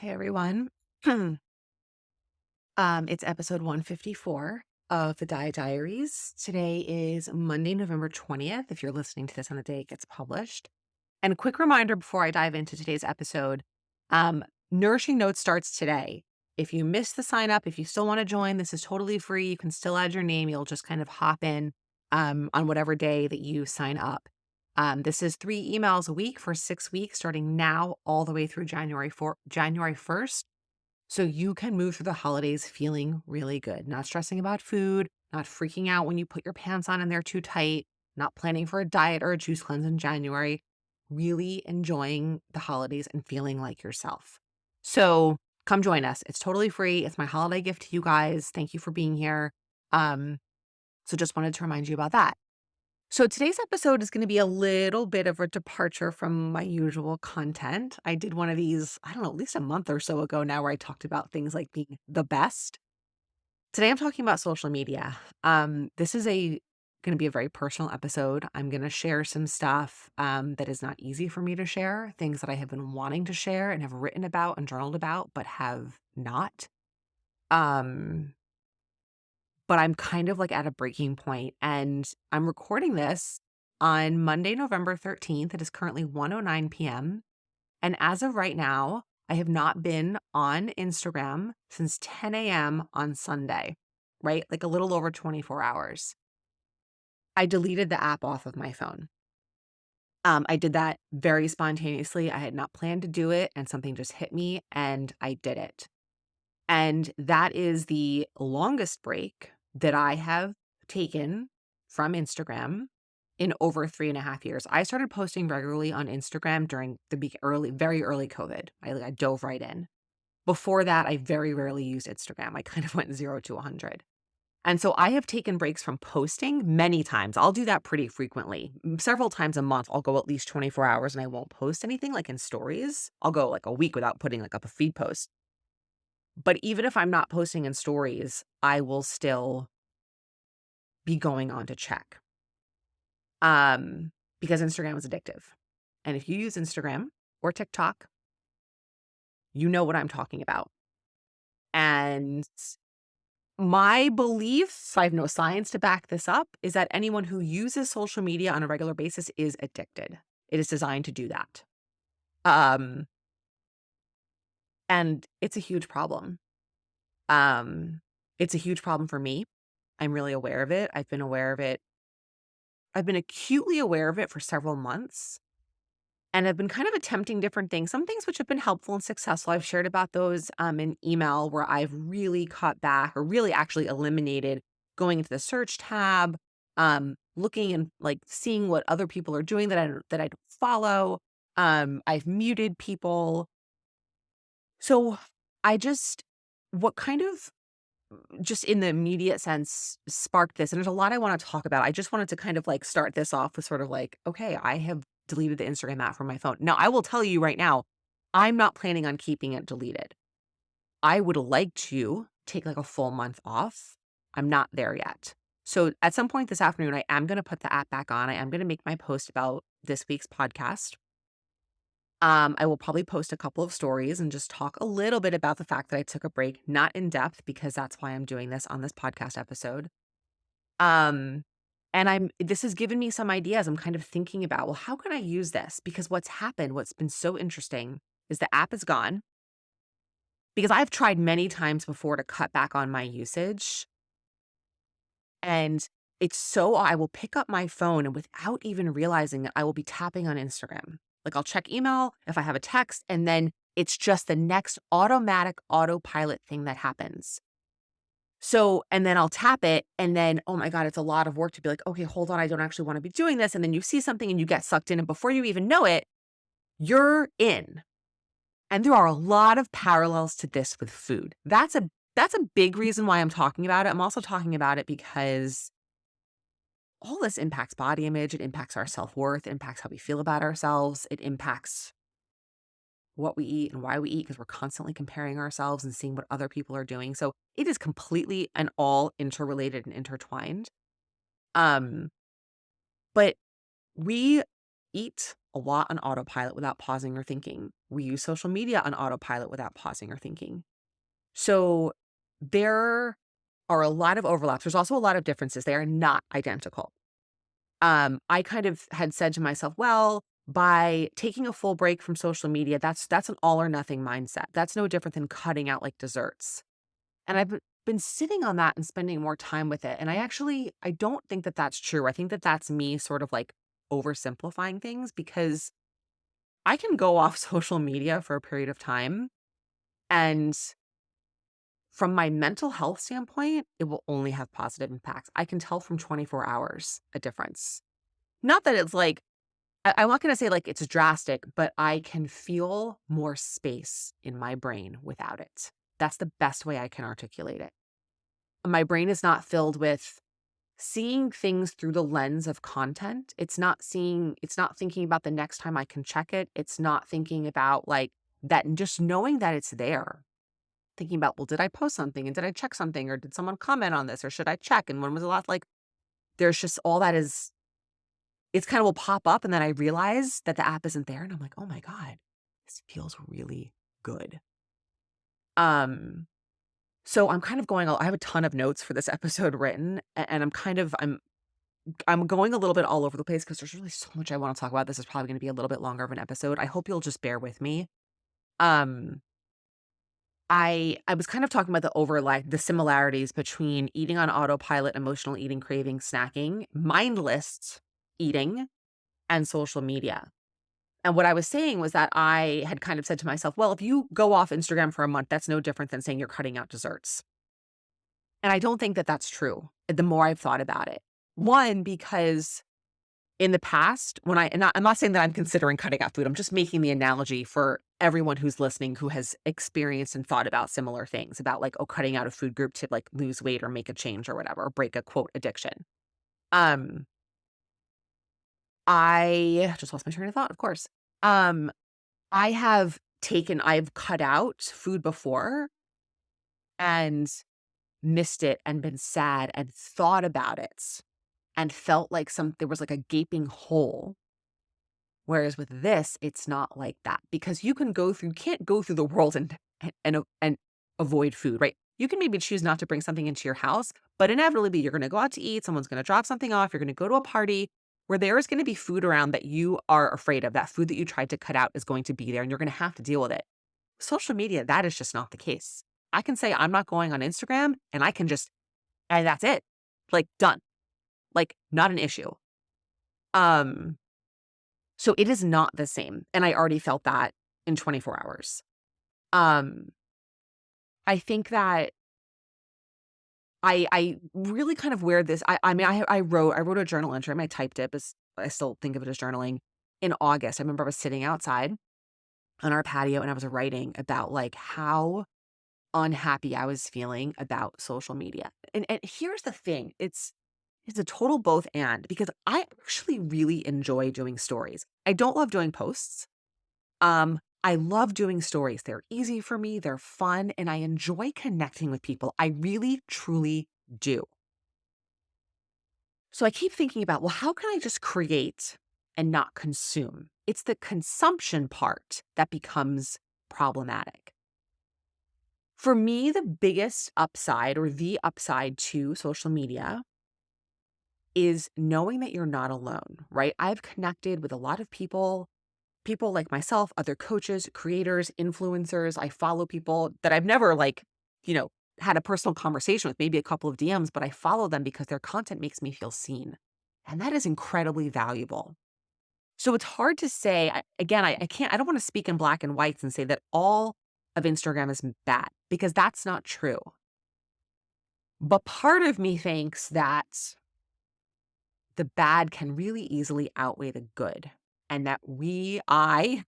Hey everyone. It's episode 154 of the Diaries. Today is Monday, November 20th, if you're listening to this on the day it gets published. And a quick reminder before I dive into today's episode, um, Nourishing Notes starts today. If you missed the sign up, if you still want to join, this is totally free. You can still add your name. You'll just kind of hop in on whatever day that you sign up. This is 3 emails a week for 6 weeks, starting now all the way through January 1st. So you can move through the holidays feeling really good, not stressing about food, not freaking out when you put your pants on and they're too tight, not planning for a diet or a juice cleanse in January, really enjoying the holidays and feeling like yourself. So come join us. It's totally free. It's my holiday gift to you guys. Thank you for being here. Um, so just wanted to remind you about that. So today's episode is going to be a little bit of a departure from my usual content. I did one of these, I don't know, at least a month or so ago now, where I talked about things like being the best. Today I'm talking about social media. This is a going to be a very personal episode. I'm going to share some stuff that is not easy for me to share, things that I have been wanting to share and have written about and journaled about, but have not. Um, but I'm kind of like at a breaking point, and I'm recording this on Monday, November 13th. It is currently 1:09 p.m. And as of right now, I have not been on Instagram since 10 a.m. on Sunday, right? Like a little over 24 hours. I deleted the app off of my phone. I did that very spontaneously. I had not planned to do it, and something just hit me, and I did it. And that is the longest break that I have taken from Instagram in over 3.5 years. I started posting regularly on Instagram during the very early COVID. I dove right in. Before that, I very rarely used Instagram. I kind of went 0 to 100. And so I have taken breaks from posting many times. I'll do that pretty frequently. Several times a month, I'll go at least 24 hours and I won't post anything like in stories. I'll go like a week without putting like up a feed post. But even if I'm not posting in stories, I will still be going on to check, because Instagram is addictive. And if you use Instagram or TikTok, you know what I'm talking about. And my belief, I have no science to back this up, is that anyone who uses social media on a regular basis is addicted. It is designed to do that. Um, and it's a huge problem. Um, it's a huge problem for me. I'm really aware of it. I've been aware of it. I've been acutely aware of it for several months, and I've been kind of attempting different things, some things which have been helpful and successful. I've shared about those in email, where I've really cut back, or really actually eliminated going into the search tab, looking and like seeing what other people are doing that I don't follow. I've muted people. So I just what kind of just in the immediate sense sparked this, and there's a lot I wanna talk about. I just wanted to kind of, like, start this off with sort of like, "Okay, I have deleted the Instagram app from my phone." Now, I will tell you right now, I'm not planning on keeping it deleted. I would like to take, like, a full month off. I'm not there yet. So, at some point this afternoon, I am gonna put the app back on. I am gonna make my post about this week's podcast. I will probably post a couple of stories and just talk a little bit about the fact that I took a break, not in depth, because that's why I'm doing this on this podcast episode. Um, and this has given me some ideas. I'm kind of thinking about, well, how can I use this? Because what's been so interesting is the app is gone, because I've tried many times before to cut back on my usage. And I will pick up my phone, and without even realizing it, I will be tapping on Instagram. Like, I'll check email if I have a text, and then it's just the next automatic autopilot thing that happens. So, and then I'll tap it, and then, oh my God, it's a lot of work to be like, okay, hold on, I don't actually want to be doing this. And then you see something and you get sucked in, and before you even know it, you're in. And there are a lot of parallels to this with food. That's a big reason why I'm talking about it. I'm also talking about it because all this impacts body image, it impacts our self-worth, it impacts how we feel about ourselves, it impacts what we eat and why we eat, because we're constantly comparing ourselves and seeing what other people are doing. So it is completely and all interrelated and intertwined. Um, but we eat a lot on autopilot without pausing or thinking. We use social media on autopilot without pausing or thinking. So there are a lot of overlaps. There's also a lot of differences. They are not identical. I kind of had said to myself, well, by taking a full break from social media, that's an all or nothing mindset. That's no different than cutting out like desserts. And been sitting on that and spending more time with it. And I don't think that that's true. I think that that's me sort of like oversimplifying things because I can go off social media for a period of time. And from my mental health standpoint, it will only have positive impacts. I can tell from 24 hours a difference. Not that it's like, I'm not going to say like it's drastic, but I can feel more space in my brain without it. That's the best way I can articulate it. My brain is not filled with seeing things through the lens of content. It's not thinking about the next time I can check it. It's not thinking about like that and just knowing that it's there. Thinking about, well, did I post something and did I check something or did someone comment on this or should I check? And when was the last, like, there's just all that is, it's kind of will pop up and then I realize that the app isn't there and I'm like, oh my God, this feels really good. So I'm kind of I have a ton of notes for this episode written and I'm going a little bit all over the place because there's really so much I want to talk about. This is probably going to be a little bit longer of an episode. I hope you'll just bear with me. Um, I was kind of talking about the similarities between eating on autopilot, emotional eating, craving, snacking, mindless eating, and social media. And what I was saying was that I had kind of said to myself, well, if you go off Instagram for a month, that's no different than saying you're cutting out desserts. And I don't think that that's true the more I've thought about it. One, because in the past, I'm not saying that I'm considering cutting out food. I'm just making the analogy for everyone who's listening who has experienced and thought about similar things about like, oh, cutting out a food group to like lose weight or make a change or whatever, or break a quote addiction. Um, I just lost my train of thought, of course. Um, I've cut out food before and missed it and been sad and thought about it and felt like there was like a gaping hole. Whereas with this, it's not like that because you can't go through the world and avoid food, right? You can maybe choose not to bring something into your house, but inevitably you're going to go out to eat. Someone's going to drop something off. You're going to go to a party where there is going to be food around that you are afraid of. That food that you tried to cut out is going to be there and you're going to have to deal with it. Social media, that is just not the case. I can say I'm not going on Instagram and and that's it. Like done. Like not an issue. So it is not the same, and I already felt that in 24 hours. Um, I think that I really kind of wear this I mean, I wrote a journal entry, I typed it, but I still think of it as journaling, in August. I remember I was sitting outside on our patio, and I was writing about, like, how unhappy I was feeling about social media. And here's the thing, it's a total both and because I actually really enjoy doing stories. I don't love doing posts. I love doing stories. They're easy for me, they're fun, and I enjoy connecting with people. I really, truly do. So I keep thinking about, well, how can I just create and not consume? It's the consumption part that becomes problematic. For me, the biggest upside or the upside to social media is knowing that you're not alone, right? I've connected with a lot of people like myself, other coaches, creators, influencers. I follow people that I've never had a personal conversation with, maybe a couple of DMs, but I follow them because their content makes me feel seen. And that is incredibly valuable. So it's hard to say, I don't want to speak in black and whites and say that all of Instagram is bad because that's not true. But part of me thinks that the bad can really easily outweigh the good and that I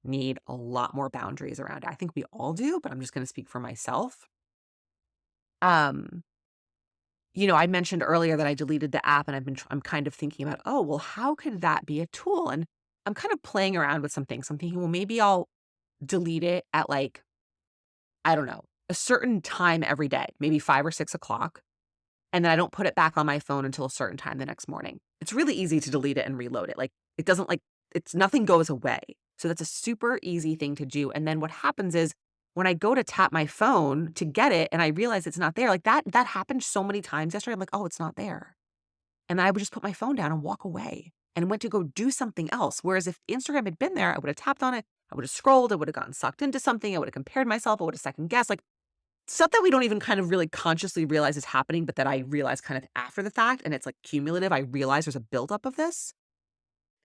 need a lot more boundaries around it. I think we all do, but I'm just going to speak for myself. Um, I mentioned earlier that I deleted the app and I'm kind of thinking about, oh, well, how could that be a tool? And I'm kind of playing around with some things. I'm thinking, well, maybe I'll delete it at like, I don't know, a certain time every day, maybe 5 or 6 o'clock. And then I don't put it back on my phone until a certain time the next morning. It's really easy to delete it and reload it. Like It doesn't like it's nothing goes away. So that's a super easy thing to do. And then what happens is when I go to tap my phone to get it and I realize it's not there, like that happened so many times yesterday. I'm like, oh, it's not there. And I would just put my phone down and walk away and went to go do something else. Whereas if Instagram had been there, I would have tapped on it, I would have scrolled, I would have gotten sucked into something, I would have compared myself, I would have second guessed. Like stuff that we don't even kind of really consciously realize is happening, but that I realize kind of after the fact, and it's like cumulative. I realize there's a buildup of this.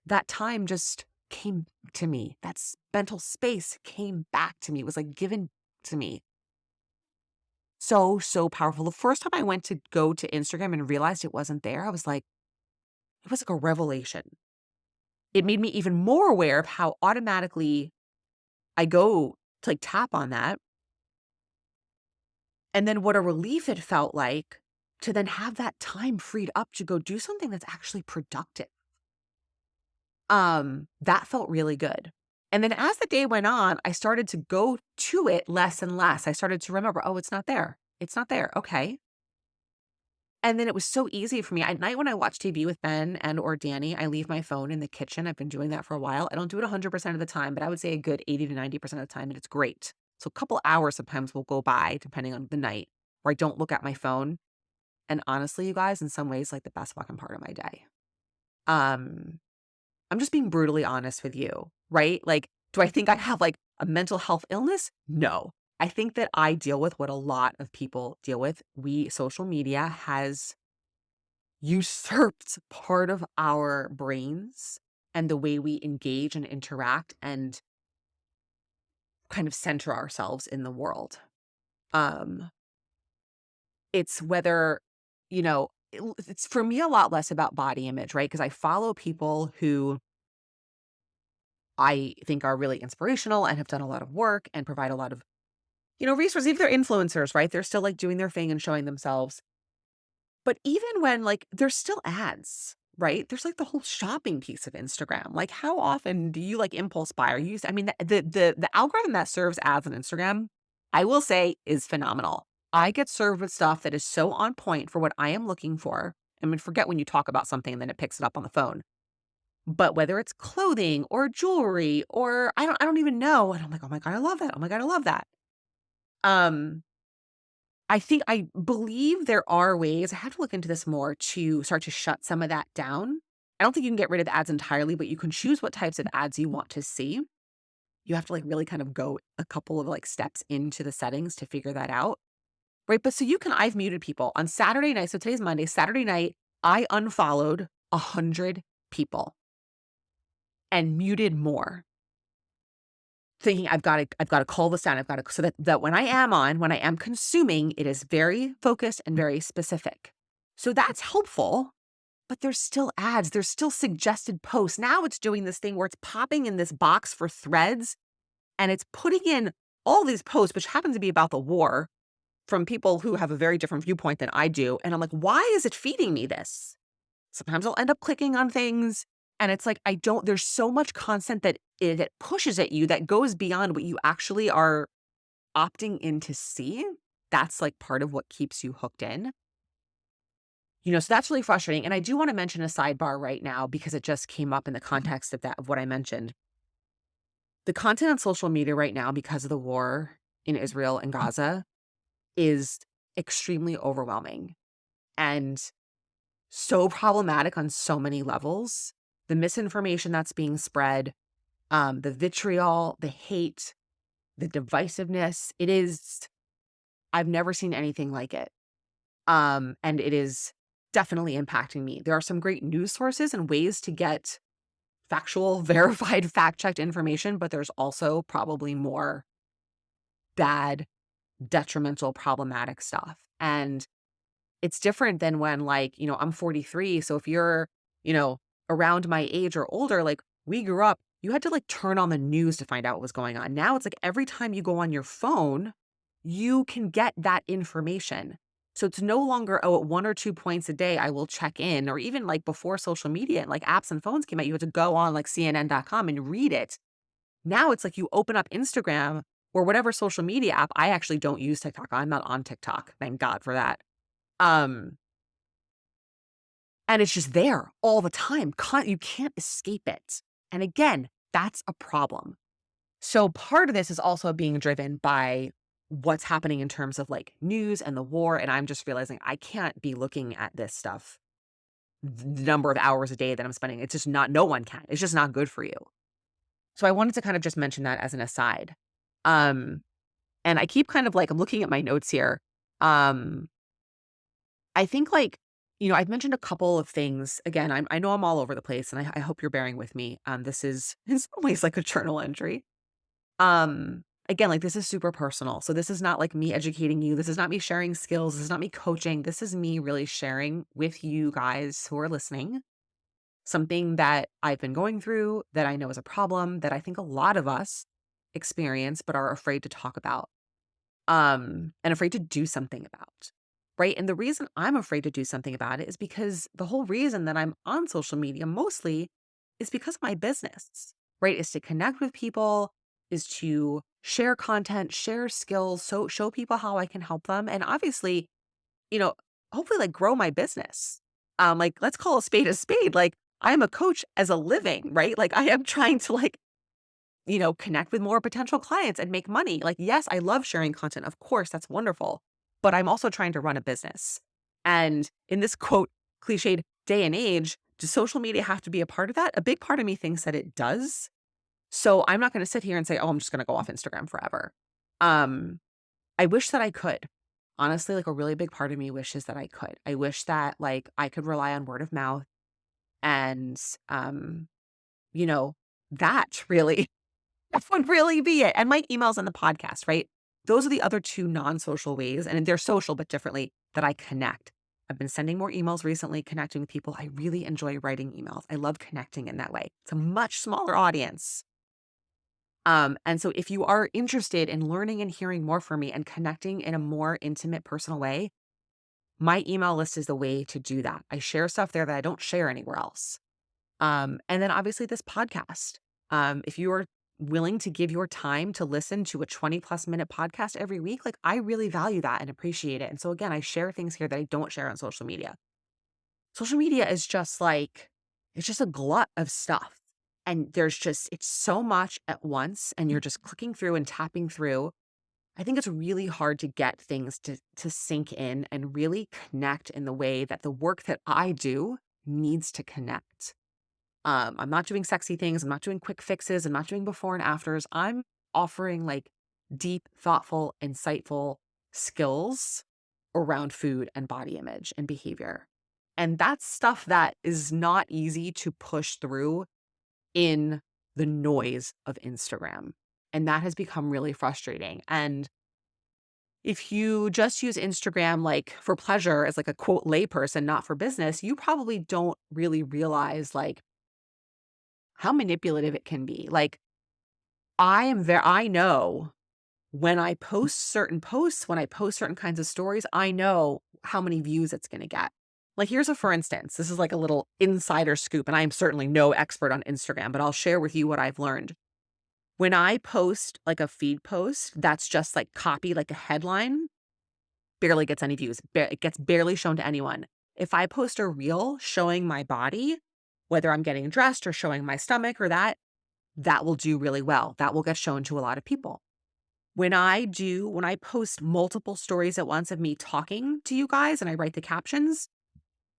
That time just came to me. That mental space came back to me. It was like given to me. So, so powerful. The first time I went to go to Instagram and realized it wasn't there, I was like, it was like a revelation. It made me even more aware of how automatically I go to like tap on that. And then what a relief it felt like to then have that time freed up to go do something that's actually productive. That felt really good. And then as the day went on, I started to go to it less and less. I started to remember, oh, it's not there. It's not there. Okay. And then it was so easy for me. At night when I watch TV with Ben and or Danny, I leave my phone in the kitchen. I've been doing that for a while. I don't do it 100% of the time, but I would say a good 80 to 90% of the time, and it's great. So a couple hours sometimes will go by, depending on the night, where I don't look at my phone. And honestly, you guys, in some ways, like the best fucking part of my day. Um, I'm just being brutally honest with you, right? Like, do I think I have like a mental health illness? No. I think that I deal with what a lot of people deal with. Social media has usurped part of our brains and the way we engage and interact and kind of center ourselves in the world. Um, it's whether, it's for me a lot less about body image, right? Because I follow people who I think are really inspirational and have done a lot of work and provide a lot of, resources. If they're influencers, right? They're still like doing their thing and showing themselves. But even when like there's still ads, right? There's like the whole shopping piece of Instagram. Like how often do you like impulse buy or use? I mean, the algorithm that serves ads on Instagram, I will say is phenomenal. I get served with stuff that is so on point for what I am looking for. I mean, forget when you talk about something and then it picks it up on the phone. But whether it's clothing or jewelry or I don't even know. And I'm like, oh my God, I love that. Oh my God, I love that. Um, I believe there are ways, I have to look into this more to start to shut some of that down. I don't think you can get rid of the ads entirely, but you can choose what types of ads you want to see. You have to like really kind of go a couple of like steps into the settings to figure that out. Right. But so I've muted people on Saturday night. So today's Monday, Saturday night, I unfollowed 100 people and muted more. Thinking I've got to call this down. I've got to so that when I am consuming, it is very focused and very specific. So that's helpful, but there's still ads, there's still suggested posts. Now it's doing this thing where it's popping in this box for threads and it's putting in all these posts, which happen to be about the war from people who have a very different viewpoint than I do. And I'm like, why is it feeding me this? Sometimes I'll end up clicking on things and it's like, there's so much content that it pushes at you that goes beyond what you actually are opting in to see. That's like part of what keeps you hooked in. So that's really frustrating. And I do want to mention a sidebar right now because it just came up in the context of what I mentioned. The content on social media right now, because of the war in Israel and Gaza, is extremely overwhelming and so problematic on so many levels. The misinformation that's being spread, the vitriol, the hate, the divisiveness, I've never seen anything like it. And it is definitely impacting me. There are some great news sources and ways to get factual, verified, fact-checked information, but there's also probably more bad, detrimental, problematic stuff. And it's different than when I'm 43. So if you're, around my age or older, like we grew up, you had to like turn on the news to find out what was going on. Now it's like every time you go on your phone, you can get that information. So it's no longer, oh, at 1 or 2 points a day, I will check in, or even like before social media and like apps and phones came out, you had to go on like CNN.com and read it. Now it's like you open up Instagram or whatever social media app. I actually don't use TikTok. I'm not on TikTok. Thank God for that. Um, And it's just there all the time. You can't escape it. And again, that's a problem. So part of this is also being driven by what's happening in terms of like news and the war. And I'm just realizing I can't be looking at this stuff the number of hours a day that I'm spending. It's just not, no one can. It's just not good for you. So I wanted to kind of just mention that as an aside. Um, and I keep kind of like, I'm looking at my notes here. Um, I think like, I've mentioned a couple of things. Again, I know I'm all over the place and I hope you're bearing with me. This is in some ways like a journal entry. Again, like this is super personal. So this is not like me educating you. This is not me sharing skills. This is not me coaching. This is me really sharing with you guys who are listening something that I've been going through that I know is a problem that I think a lot of us experience but are afraid to talk about. And afraid to do something about. Right. And the reason I'm afraid to do something about it is because the whole reason that I'm on social media mostly is because of my business, right? Is to connect with people, is to share content, share skills, so show people how I can help them. And obviously, you know, hopefully like grow my business. Like let's call a spade a spade. Like I am a coach as a living, right? Like I am trying to like connect with more potential clients and make money. Like, yes, I love sharing content. Of course, that's wonderful. But I'm also trying to run a business. And in this quote, cliched day and age, does social media have to be a part of that? A big part of me thinks that it does. So I'm not going to sit here and say, oh, I'm just going to go off Instagram forever. Um, I wish that I could. Honestly, like a really big part of me wishes that I could. I wish that like I could rely on word of mouth and you know, that really that would really be it, and my emails and the podcast, right? Those are the other 2 non-social ways, and they're social, but differently, that I connect. I've been sending more emails recently, connecting with people. I really enjoy writing emails. I love connecting in that way. It's a much smaller audience. And so if you are interested in learning and hearing more from me and connecting in a more intimate, personal way, my email list is the way to do that. I share stuff there that I don't share anywhere else. And then obviously this podcast. If you are willing to give your time to listen to a 20+ minute podcast every week, like I really value that and appreciate it. And so again, I share things here that I don't share on social media. Social media is just like, it's just a glut of stuff. And it's so much at once, and you're just clicking through and tapping through. I think it's really hard to get things to sink in and really connect in the way that the work that I do needs to connect. I'm not doing sexy things. I'm not doing quick fixes. I'm not doing before and afters. I'm offering like deep, thoughtful, insightful skills around food and body image and behavior. And that's stuff that is not easy to push through in the noise of Instagram. And that has become really frustrating. And if you just use Instagram like for pleasure as like a quote layperson, not for business, you probably don't really realize like how manipulative it can be. Like I know when I post certain posts, when I post certain kinds of stories, I know how many views it's going to get. Like here's a for instance, this is like a little insider scoop, and I am certainly no expert on Instagram, but I'll share with you what I've learned. When I post like a feed post that's just like copy, like a headline, barely gets any views. It gets barely shown to anyone. If I post a reel showing my body, whether I'm getting dressed or showing my stomach or that will do really well. That will get shown to a lot of people. When I post multiple stories at once of me talking to you guys and I write the captions,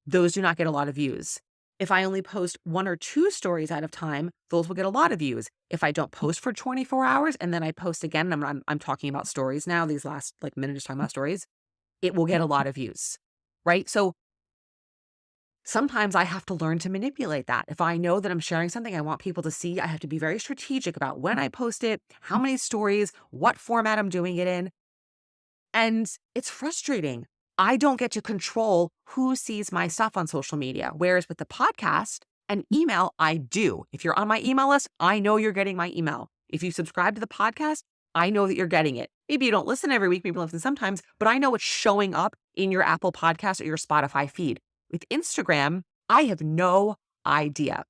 those do not get a lot of views. If I only post 1 or 2 stories at a time, those will get a lot of views. If I don't post for 24 hours and then I post again, and I'm talking about stories now, these last like minute just talking about stories, it will get a lot of views, right? So sometimes I have to learn to manipulate that. If I know that I'm sharing something I want people to see, I have to be very strategic about when I post it, how many stories, what format I'm doing it in. And it's frustrating. I don't get to control who sees my stuff on social media. Whereas with the podcast and email, I do. If you're on my email list, I know you're getting my email. If you subscribe to the podcast, I know that you're getting it. Maybe you don't listen every week, maybe you listen sometimes, but I know it's showing up in your Apple Podcast or your Spotify feed. With Instagram, I have no idea.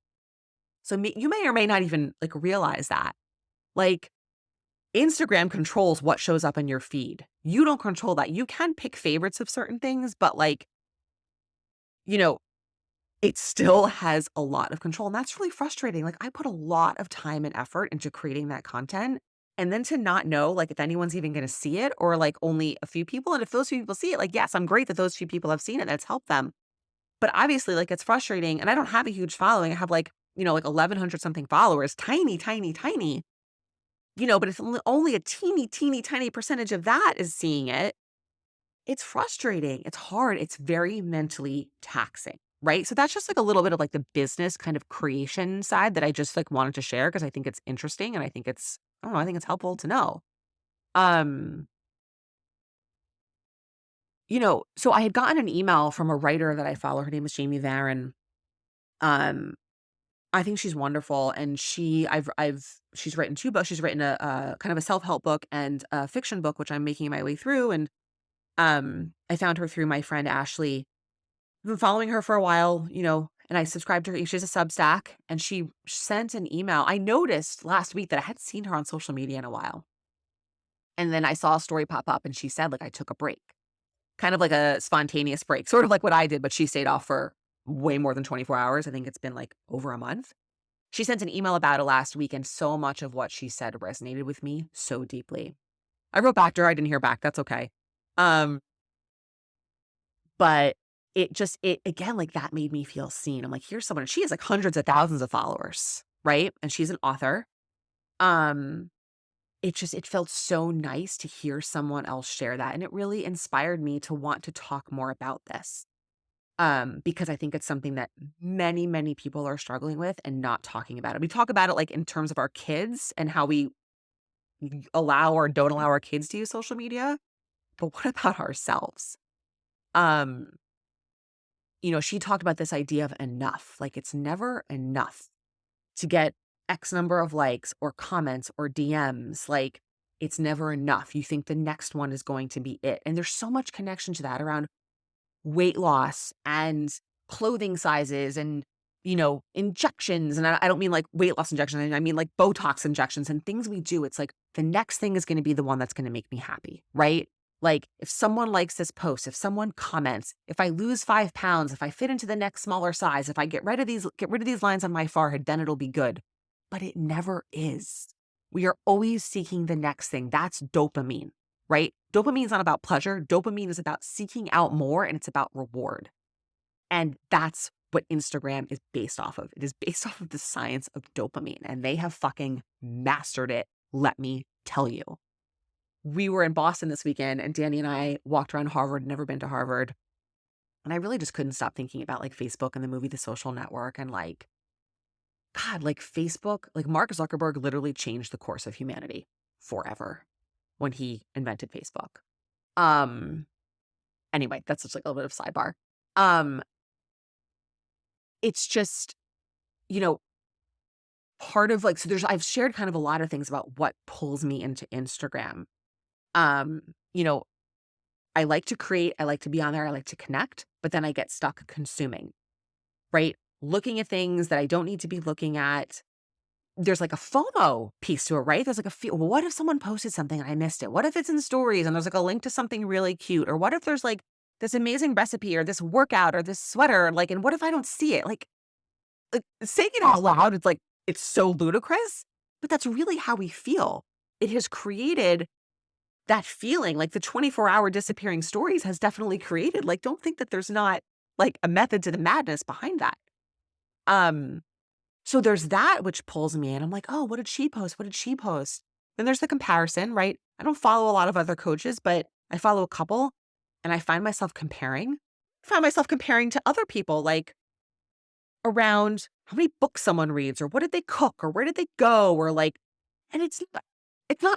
So you may or may not even like realize that. Like Instagram controls what shows up in your feed. You don't control that. You can pick favorites of certain things, but like, you know, it still has a lot of control, and that's really frustrating. Like, I put a lot of time and effort into creating that content, and then to not know, like, if anyone's even gonna see it or, like, only a few people, and if those few people see it, like, yes, I'm great that those few people have seen it, that's helped them. But obviously, like, it's frustrating, and I don't have a huge following. I have, like, like 1,100 something followers, tiny, tiny, tiny, but if only a teeny, teeny, tiny percentage of that is seeing it, it's frustrating, it's hard, it's very mentally taxing, right? So that's just, like, a little bit of, like, the business kind of creation side that I just, like, wanted to share because I think it's interesting and I don't know, I think it's helpful to know. Um, so I had gotten an email from a writer that I follow, her name is Jamie Varon. Um, I think she's wonderful, and she's written 2 books. She's written a kind of a self-help book and a fiction book, which I'm making my way through, and, I found her through my friend Ashley. I've been following her for a while, and I subscribed to her. She has a Substack, and she sent an email. I noticed last week that I hadn't seen her on social media in a while, and then I saw a story pop up, and she said, like, "I took a break." Kind of like a spontaneous break, sort of like what I did, but she stayed off for way more than 24 hours. I think it's been, like, over a month. She sent an email about it last week, and so much of what she said resonated with me so deeply. I wrote back to her, I didn't hear back, that's okay. Um, but it again, like, that made me feel seen. I'm like, here's someone, she has, like, hundreds of thousands of followers, right? And she's an author. Um, it felt so nice to hear someone else share that, and it really inspired me to want to talk more about this. Because I think it's something that many, many people are struggling with and not talking about it. We talk about it, like, in terms of our kids and how we allow or don't allow our kids to use social media, but what about ourselves? Um, she talked about this idea of enough, like, it's never enough to get X number of likes or comments or DMs, like, it's never enough. You think the next one is going to be it, and there's so much connection to that around weight loss and clothing sizes and, injections. And I don't mean like weight loss injections. I mean like Botox injections and things we do. It's like the next thing is going to be the one that's going to make me happy, right? Like if someone likes this post, if someone comments, if I lose 5 pounds, if I fit into the next smaller size, if I get rid of these lines on my forehead, then it'll be good. But it never is. We are always seeking the next thing. That's dopamine, right? Dopamine is not about pleasure. Dopamine is about seeking out more and it's about reward. And that's what Instagram is based off of. It is based off of the science of dopamine, and they have fucking mastered it. Let me tell you. We were in Boston this weekend, and Danny and I walked around Harvard, never been to Harvard. And I really just couldn't stop thinking about like Facebook and the movie The Social Network and like, God, like Facebook, like Mark Zuckerberg literally changed the course of humanity forever when he invented Facebook. Um, anyway, that's just like a little bit of sidebar. Um, it's just, you know, part of like, so I've shared kind of a lot of things about what pulls me into Instagram. Um, you know, I like to create, I like to be on there, I like to connect, but then I get stuck consuming, right? Looking at things that I don't need to be looking at. There's like a FOMO piece to it, right? There's like a feel, well, what if someone posted something and I missed it? What if it's in stories and there's like a link to something really cute? Or what if there's like this amazing recipe or this workout or this sweater? Like, and what if I don't see it? Like saying it out loud, it's like, it's so ludicrous, but that's really how we feel. It has created that feeling, like the 24-hour disappearing stories has definitely created, like, don't think that there's not like a method to the madness behind that. Um, so there's that which pulls me in. I'm like, oh, what did she post? What did she post? Then there's the comparison, right? I don't follow a lot of other coaches, but I follow a couple and I find myself comparing. I find myself comparing to other people, like around how many books someone reads or what did they cook or where did they go or like, and it's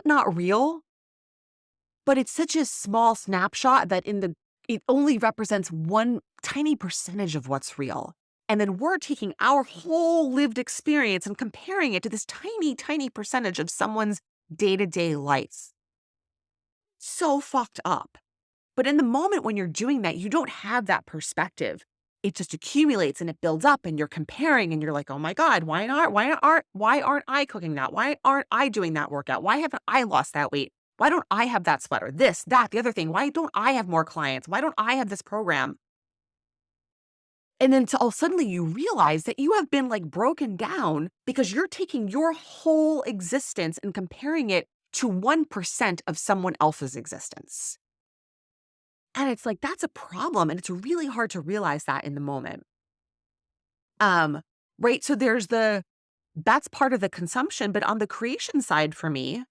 not real, but it's such a small snapshot that it only represents one tiny percentage of what's real. And then we're taking our whole lived experience and comparing it to this tiny, tiny percentage of someone's day-to-day life. So fucked up. But in the moment when you're doing that, you don't have that perspective. It just accumulates and it builds up and you're comparing and you're like, "Oh my God, why aren't I cooking that? Why aren't I doing that workout? Why haven't I lost that weight? Why don't I have that sweater? This, that, the other thing. Why don't I have more clients? Why don't I have this program?" And then suddenly you realize that you have been like broken down because you're taking your whole existence and comparing it to 1% of someone else's existence. And it's like, that's a problem. And it's really hard to realize that in the moment. Um, right. So that's part of the consumption. But on the creation side for me,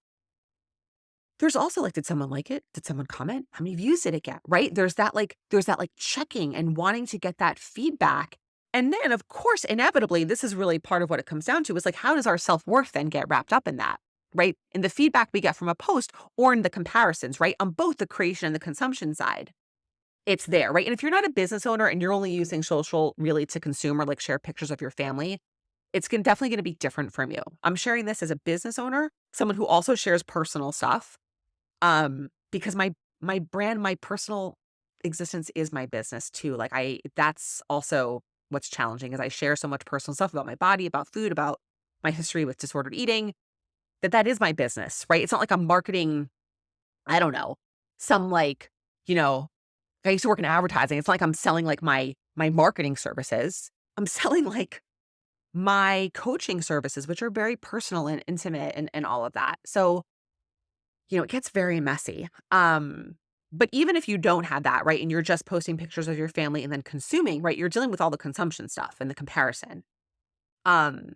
there's also like, did someone like it? Did someone comment? How many views did it get? Right. There's that checking and wanting to get that feedback. And then of course, inevitably, this is really part of what it comes down to is like, how does our self-worth then get wrapped up in that? Right. In the feedback we get from a post or in the comparisons, right? On both the creation and the consumption side. It's there, right? And if you're not a business owner and you're only using social really to consume or like share pictures of your family, it's definitely going to be different from you. I'm sharing this as a business owner, someone who also shares personal stuff. Because my brand, my personal existence is my business too. Like that's also what's challenging is I share so much personal stuff about my body, about food, about my history with disordered eating, that is my business, right? It's not like I'm marketing, I don't know, some like, you know, I used to work in advertising. It's not like I'm selling like my marketing services. I'm selling like my coaching services, which are very personal and intimate and all of that. So, it gets very messy. But even if you don't have that, right, and you're just posting pictures of your family and then consuming, right, you're dealing with all the consumption stuff and the comparison. Um,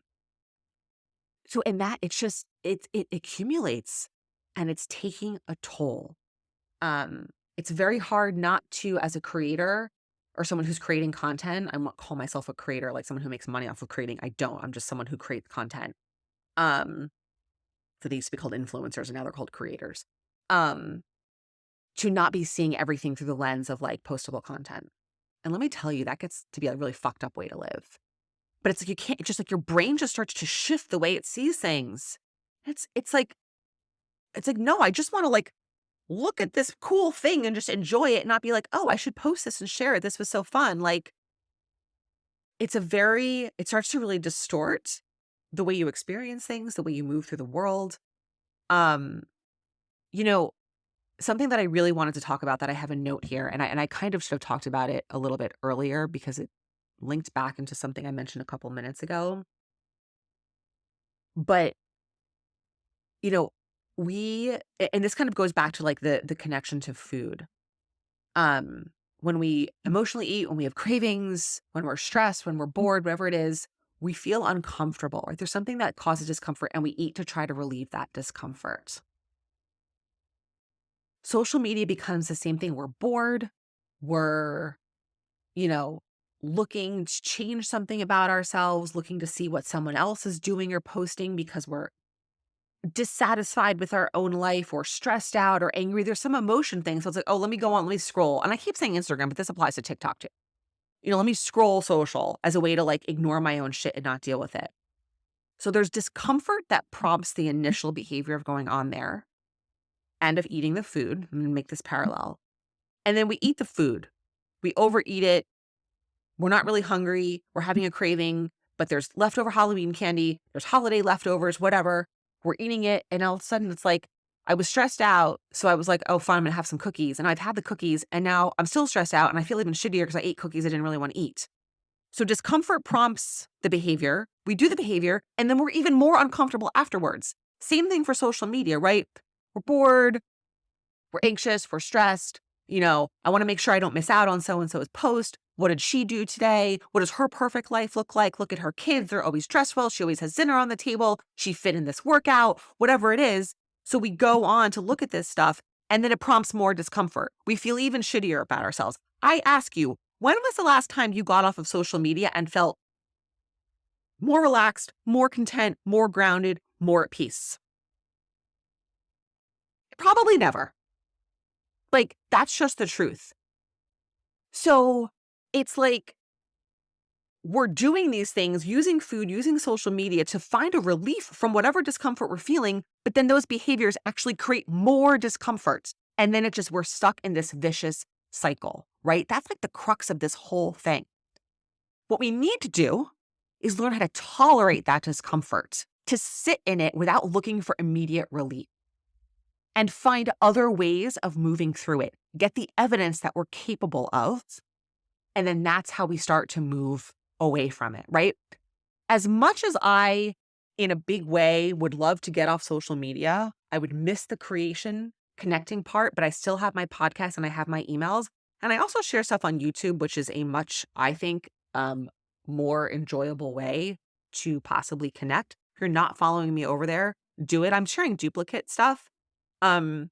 so in that, it's just it accumulates and it's taking a toll. It's very hard not to, as a creator or someone who's creating content. I won't call myself a creator, like someone who makes money off of creating. I don't. I'm just someone who creates content. Um, so they used to be called influencers and now they're called creators. Um, to not be seeing everything through the lens of like postable content. And let me tell you, that gets to be a really fucked up way to live. But it's like you can't, it's just like your brain just starts to shift the way it sees things. It's like no, I just want to like look at this cool thing and just enjoy it and not be like, oh, I should post this and share it. This was so fun. Like it starts to really distort the way you experience things, the way you move through the world. Um, you know, Something that I really wanted to talk about that I have a note here, and I kind of should have talked about it a little bit earlier because it linked back into something I mentioned a couple minutes ago. But, you know, and this kind of goes back to like the connection to food. When we emotionally eat, when we have cravings, when we're stressed, when we're bored, whatever it is, we feel uncomfortable, right? There's something that causes discomfort and we eat to try to relieve that discomfort. Social media becomes the same thing. We're bored. We're you know, looking to change something about ourselves, looking to see what someone else is doing or posting because we're dissatisfied with our own life or stressed out or angry. There's some emotion thing. So it's like, oh, let me go on, let me scroll. And I keep saying Instagram, but this applies to TikTok too. Let me scroll social as a way to like ignore my own shit and not deal with it. So there's discomfort that prompts the initial behavior of going on there and of eating the food. I'm going to make this parallel. And then we eat the food. We overeat it. We're not really hungry. We're having a craving, but there's leftover Halloween candy. There's holiday leftovers, whatever. We're eating it. And all of a sudden it's like, I was stressed out. So I was like, oh, fine, I'm going to have some cookies. And I've had the cookies and now I'm still stressed out. And I feel even shittier because I ate cookies I didn't really want to eat. So discomfort prompts the behavior. We do the behavior and then we're even more uncomfortable afterwards. Same thing for social media, right? We're bored. We're anxious, we're stressed. I want to make sure I don't miss out on so-and-so's post. What did she do today? What does her perfect life look like? Look at her kids. They're always dressed well. She always has dinner on the table. She fit in this workout, whatever it is. So we go on to look at this stuff and then it prompts more discomfort. We feel even shittier about ourselves. I ask you, when was the last time you got off of social media and felt more relaxed, more content, more grounded, more at peace? Probably never. Like, that's just the truth. So it's like we're doing these things, using food, using social media to find a relief from whatever discomfort we're feeling. But then those behaviors actually create more discomfort. And then we're stuck in this vicious cycle, right? That's like the crux of this whole thing. What we need to do is learn how to tolerate that discomfort, to sit in it without looking for immediate relief and find other ways of moving through it. Get the evidence that we're capable of And then that's how we start to move away from it, right? As much as I, in a big way, would love to get off social media, I would miss the creation, connecting part, but I still have my podcast and I have my emails. And I also share stuff on YouTube, which is a much, I think, more enjoyable way to possibly connect. If you're not following me over there, do it. I'm sharing duplicate stuff um,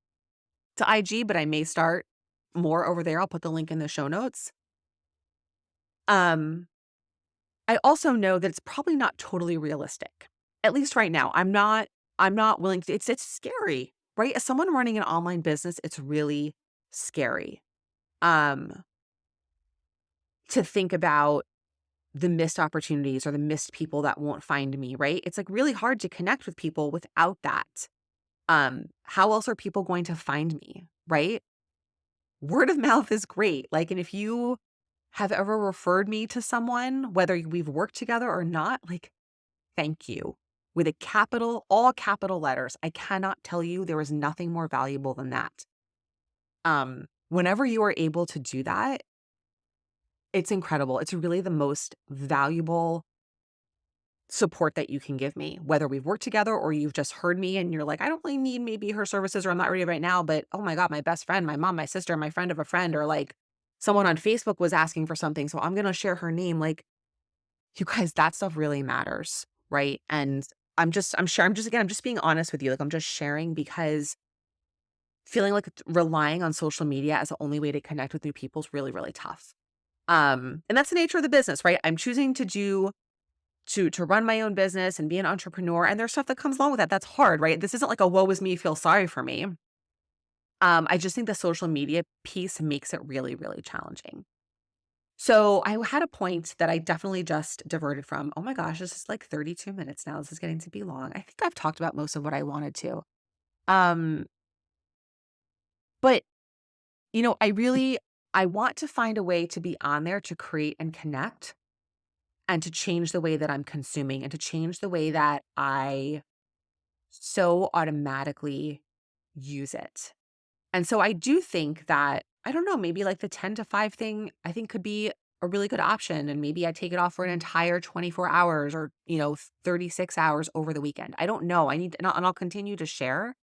to IG, but I may start more over there. I'll put the link in the show notes. Um, I also know that it's probably not totally realistic. At least right now. I'm not willing to it's scary, right? As someone running an online business, it's really scary. Um to think about the missed opportunities or the missed people that won't find me, right? It's like really hard to connect with people without that. How else are people going to find me, right? Word of mouth is great. Like, and if you have ever referred me to someone, whether we've worked together or not, like, thank you. With a capital, all capital letters. I cannot tell you there is nothing more valuable than that. Whenever you are able to do that, it's incredible. It's really the most valuable support that you can give me, whether we've worked together or you've just heard me and you're like, I don't really need maybe her services or I'm not ready right now, but oh my God, my best friend, my mom, my sister, my friend of a friend, or like someone on Facebook was asking for something. So I'm going to share her name. Like, you guys, that stuff really matters, right? And I'm just being honest with you. Like, I'm just sharing because feeling like relying on social media as the only way to connect with new people is really, really tough. And that's the nature of the business, right? I'm choosing to run my own business and be an entrepreneur. And there's stuff that comes along with that. That's hard, right? This isn't like a woe is me, feel sorry for me. I just think the social media piece makes it really, really challenging. So I had a point that I definitely just diverted from. Oh my gosh, this is like 32 minutes now. This is getting to be long. I think I've talked about most of what I wanted to. Um, but I want to find a way to be on there to create and connect and to change the way that I'm consuming and to change the way that I so automatically use it. And so I do think that, I don't know, maybe like the 10 to 5 thing, I think could be a really good option. And maybe I take it off for an entire 24 hours or, 36 hours over the weekend. I don't know. And I'll continue to share.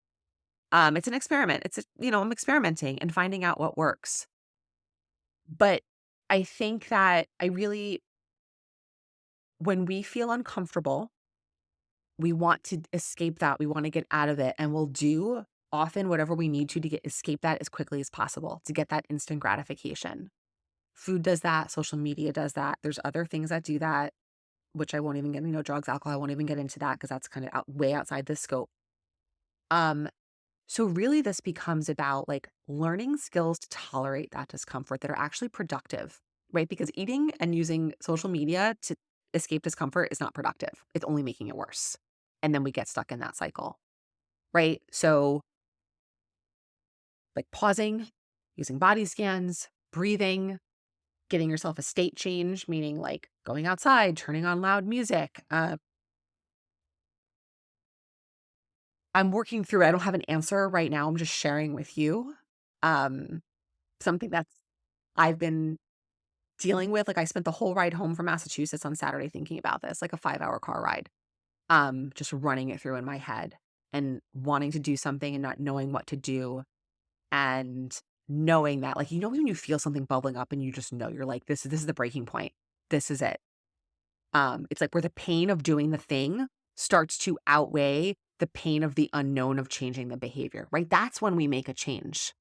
It's an experiment. I'm experimenting and finding out what works. But I think that when we feel uncomfortable, we want to escape that. We want to get out of it. And we'll do often whatever we need to escape that as quickly as possible to get that instant gratification. Food does that. Social media does that. There's other things that do that, which I won't even get, drugs, alcohol. I won't even get into that because that's kind of way outside this scope. Um, so really this becomes about like learning skills to tolerate that discomfort that are actually productive, right? Because eating and using social media to escape discomfort is not productive. It's only making it worse. And then we get stuck in that cycle, right? So like pausing, using body scans, breathing, getting yourself a state change, meaning like going outside, turning on loud music. I'm working through, I don't have an answer right now. I'm just sharing with you um, something that's I've been dealing with. Like I spent the whole ride home from Massachusetts on Saturday thinking about this, like a 5-hour car ride, just running it through in my head and wanting to do something and not knowing what to do. And knowing that, like, when you feel something bubbling up and you just know, you're like, this is the breaking point. This is it. It's like where the pain of doing the thing starts to outweigh the pain of the unknown of changing the behavior, right? That's when we make a change,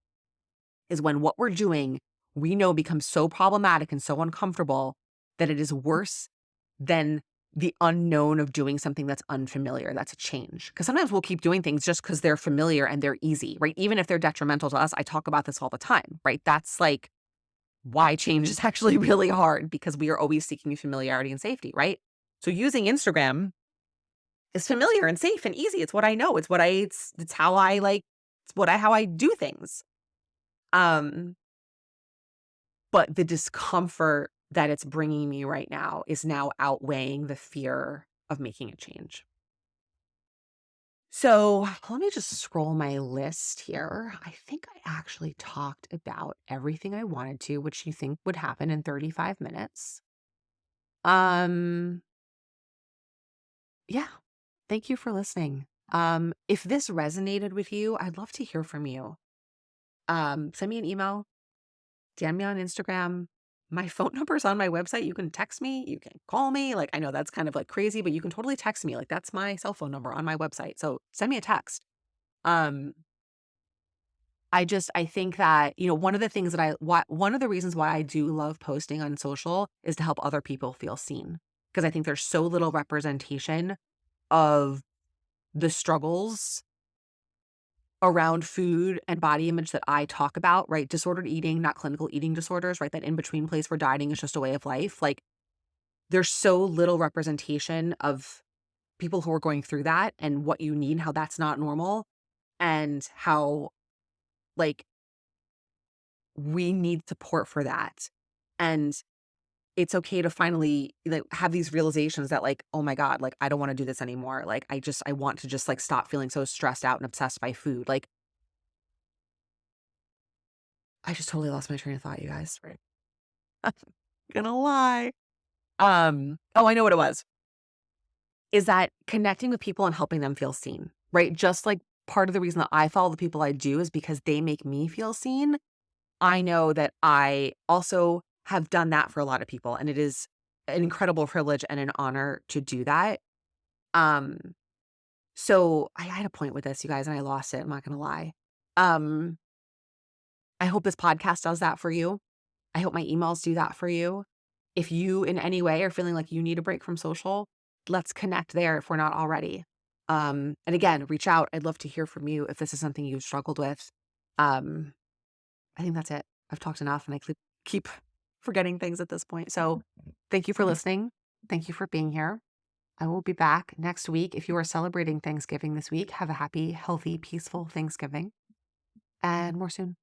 is when what we're doing, we know becomes so problematic and so uncomfortable that it is worse than the unknown of doing something that's unfamiliar. That's a change. Because sometimes we'll keep doing things just because they're familiar and they're easy, right? Even if they're detrimental to us. I talk about this all the time, right? That's like why change is actually really hard, because we are always seeking familiarity and safety, right? So using Instagram is familiar and safe and easy. It's what I know. It's how I like, how I do things. Um, but the discomfort that it's bringing me right now is now outweighing the fear of making a change. So let me just scroll my list here. I think I actually talked about everything I wanted to, which you think would happen in 35 minutes. Um, yeah. Thank you for listening. If this resonated with you, I'd love to hear from you. Send me an email, DM me on Instagram. My phone number is on my website. You can text me, you can call me. Like, I know that's kind of like crazy, but you can totally text me. Like, that's my cell phone number on my website. So send me a text. Um, I think that, one of the things that one of the reasons why I do love posting on social is to help other people feel seen. Because I think there's so little representation of the struggles around food and body image that I talk about, right? Disordered eating, not clinical eating disorders, right? That in between place where dieting is just a way of life. Like, there's so little representation of people who are going through that and what you need, how that's not normal, and how, like, we need support for that. And it's okay to finally, like, have these realizations that, like, oh my God, like, I don't want to do this anymore. Like, I want to just like stop feeling so stressed out and obsessed by food. Like, I just totally lost my train of thought, you guys. Right. I'm gonna lie. Oh, I know what it was. Is that connecting with people and helping them feel seen, right? Just like part of the reason that I follow the people I do is because they make me feel seen. I know that I also have done that for a lot of people, and it is an incredible privilege and an honor to do that. Um, so I had a point with this, you guys, and I lost it. I'm not gonna lie. Um, I hope this podcast does that for you. I hope my emails do that for you. If you in any way are feeling like you need a break from social, let's connect there if we're not already. And again, reach out. I'd love to hear from you if this is something you've struggled with. Um, I think that's it. I've talked enough and I keep forgetting things at this point. So thank you for listening. Thank you for being here. I will be back next week. If you are celebrating Thanksgiving this week, have a happy, healthy, peaceful Thanksgiving and more soon.